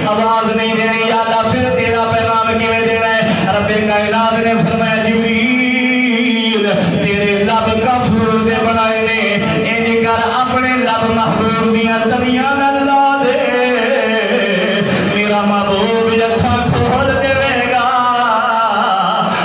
آواز نہیں دینی یا اللہ پھر تیرا پیغام کیویں دینا ہے رب کائنات نے فرمایا جبریل تیرے لب کفور دے بنائے نے انج کر اپنے لب محبوب دیاں تلیاں نال لا دے میرا محبوب اکھاں کھول دے گا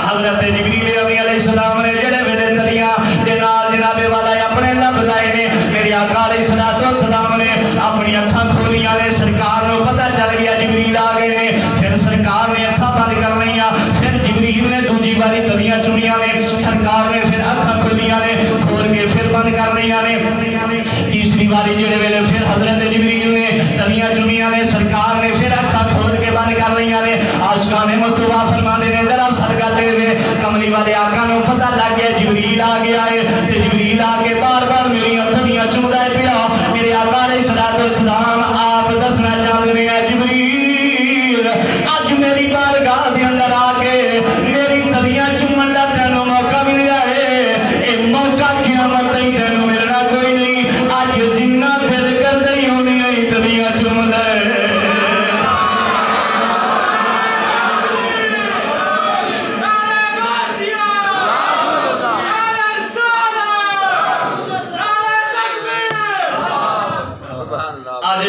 حضرت جبریل امین علیہ السلام نے جڑے ویلے تلیاں دے نال جناب والا اپنے لب لائے نے میرے آقا علیہ السلام نے اپنی اکھاں کھولیاں نے سرکار نو پتہ چل گیا جبریل آ گئے نے پھر سرکار نے اکھاں بند کر لئیاں پھر جبریل نے دوجی باری تلیاں چنیاں نے سرکار نے پھر اکھاں کھولیاں نے کھول کے پھر بند کر لئیاں نے تیسری باری جڑے ویلے پھر حضرت جبریل نے تلیاں چنیاں نے سرکار نے پھر اکھاں کھول کے بند کر لئیاں نے عاشقان مصطفیٰ فرماندے نے دراصل گل اے کملی والے آقا نو پتہ لگ گیا جبریل آ گیا ہے تے جبریل آ کے بار بار میری تلیاں چندا ہے پیا میرے آقا علیہ السلام آپ دسنا چاہتے ہیں جبریل اج میری بارگاہ دے اندر آ کے میری تلیاں چومن دا تینوں موقع ملیا ہے اے موقع قیامت تائیں تینوں ملنا کوئی نہیں اج جنہ دل کردے ہی ہونی ہے تلیاں چوم لے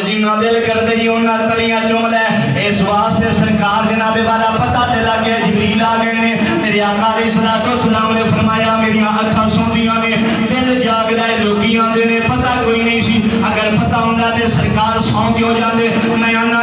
جنہ دل کر دئی انہاں تلیاں چوم لے اس واسطے سرکار جناب والا پتہ تے لگ گیا جبریل آ گئے نے میرے آقا علیہ السلام نے فرمایا میریاں اکھاں سوندیاں نے دل جاگدا ہے لوکی آندے نے پتہ کوئی نہیں سی اگر پتہ ہوندا تے سرکار سو کیوں جاندے میں آنا